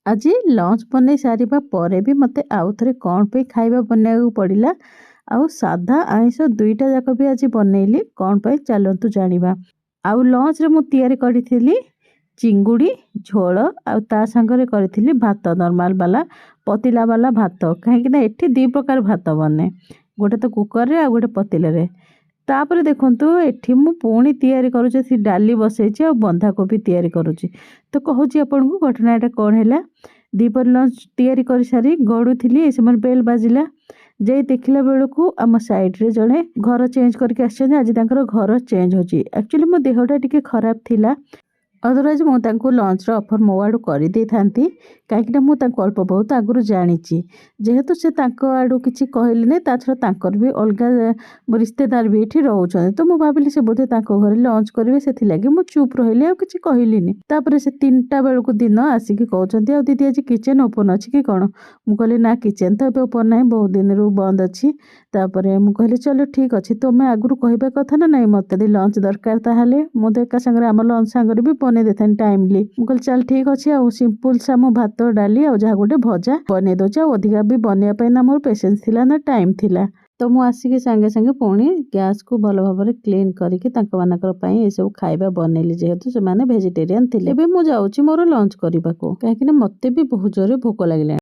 ଆଜି ଲଞ୍ଚ ବନେଇ ସାରିବା ପରେ ବି ମୋତେ ଆଉ ଥରେ କ'ଣ ପାଇଁ ଖାଇବା ବନେଇବାକୁ ପଡ଼ିଲା। ଆଉ ସାଧା ଆଇଁଷ ଦୁଇଟା ଯାକ ବି ଆଜି ବନେଇଲି। କ'ଣ ପାଇଁ ଚାଲନ୍ତୁ ଜାଣିବା। ଆଉ ଲଞ୍ଚରେ ମୁଁ ତିଆରି କରିଥିଲି ଚିଙ୍ଗୁଡ଼ି ଝୋଳ, ଆଉ ତା ସାଙ୍ଗରେ କରିଥିଲି ଭାତ, ନର୍ମାଲ ବାଲା ପତିଲା ବାଲା ଭାତ। କାହିଁକିନା ଏଠି ଦୁଇ ପ୍ରକାର ଭାତ ବନେ, ଗୋଟେ ତ କୁକରରେ ଆଉ ଗୋଟେ ପତିଲାରେ। ତାପରେ ଦେଖନ୍ତୁ ଏଠି ମୁଁ ପୁଣି ତିଆରି କରୁଛି, ସେ ଡାଲି ବସେଇଛି ଆଉ ବନ୍ଧାକୋବି ତିଆରି କରୁଛି। ତ କହୁଛି ଆପଣଙ୍କୁ ଘଟଣାଟା କ'ଣ ହେଲା। ଦ୍ୱିପହର ଲଞ୍ଚ ତିଆରି କରିସାରି ଗଡ଼ୁଥିଲି, ଏ ସମୟରେ ବେଲ୍ ବାଜିଲା। ଯାଇ ଦେଖିଲା ବେଳକୁ ଆମ ସାଇଡ଼ରେ ଜଣେ ଘର ଚେଞ୍ଜ କରିକି ଆସିଛନ୍ତି। ଆଜି ତାଙ୍କର ଘର ଚେଞ୍ଜ ହେଉଛି। ଆକ୍ଚୁଆଲି ମୋ ଦେହଟା ଟିକେ ଖରାପ ଥିଲା, ଅଦରୱାଇଜ୍ ମୁଁ ତାଙ୍କୁ ଲଞ୍ଚର ଅଫର୍ ମୋ ଆଡ଼ୁ କରିଦେଇଥାନ୍ତି। କାହିଁକିନା ମୁଁ ତାଙ୍କୁ ଅଳ୍ପ ବହୁତ ଆଗରୁ ଜାଣିଛି। ଯେହେତୁ ସେ ତାଙ୍କ ଆଡ଼ୁ କିଛି କହିଲେନି, ତା ଛଡ଼ା ତାଙ୍କର ବି ଅଲଗା ରିଶ୍ତେଦାର ବି ଏଠି ରହୁଛନ୍ତି। ତ ମୁଁ ଭାବିଲି ସେ ବୋଧେ ତାଙ୍କ ଘରେ ଲଞ୍ଚ କରିବେ, ସେଥିଲାଗି ମୁଁ ଚୁପ୍ ରହିଲି, ଆଉ କିଛି କହିଲିନି। ତାପରେ ସେ 3ଟା ବେଳକୁ ଦିନ ଆସିକି କହୁଛନ୍ତି, ଆଉ ଦିଦି ଆଜି କିଚେନ୍ ଓପନ୍ ଅଛି କି କ'ଣ? ମୁଁ କହିଲି ନା, କିଚେନ୍ ତ ଏବେ ଓପନ୍ ନାହିଁ, ବହୁତ ଦିନରୁ ବନ୍ଦ ଅଛି। ତାପରେ ମୁଁ କହିଲି ଚलो ଠିକ୍ ଅଛି, ତୁମେ ଆଗରୁ କହିବା କଥା ନା ନାହିଁ, ମୋତେ ଯଦି ଲଞ୍ଚ ଦରକାର ତାହେଲେ ମୁଁ ତ ଏକା ସାଙ୍ଗରେ ଆମ ଲଞ୍ଚ ସାଙ୍ଗରେ ବି ବନେଇ ଦେଇଥାନ୍ତି ଟାଇମଲି। ମୁଁ କହିଲି ଚାଲ ଠିକ୍ ଅଛି, ଆଉ ସିମ୍ପଲ ସା ମୁଁ ଭାତ ଡାଲି ଆଉ ଯାହା ଗୋଟେ ଭଜା ବନେଇ ଦେଉଛି। ଆଉ ଅଧିକା ବି ବନେଇବା ପାଇଁ ନା ମୋର ପେସେନ୍ସ ଥିଲା ନା ଟାଇମ୍ ଥିଲା। ତ ମୁଁ ଆସିକି ସାଙ୍ଗେ ସାଙ୍ଗେ ପୁଣି ଗ୍ୟାସ୍କୁ ଭଲ ଭାବରେ କ୍ଲିନ୍ କରିକି ତାଙ୍କମାନଙ୍କର ପାଇଁ ଏସବୁ ଖାଇବା ବନେଇଲି, ଯେହେତୁ ସେମାନେ ଭେଜିଟେରିଆନ୍ ଥିଲେ। ଏବେ ମୁଁ ଯାଉଛି ମୋର ଲଞ୍ଚ କରିବାକୁ, କାହିଁକିନା ମୋତେ ବି ବହୁତ ଜୋରରେ ଭୋକ ଲାଗିଲାଣି।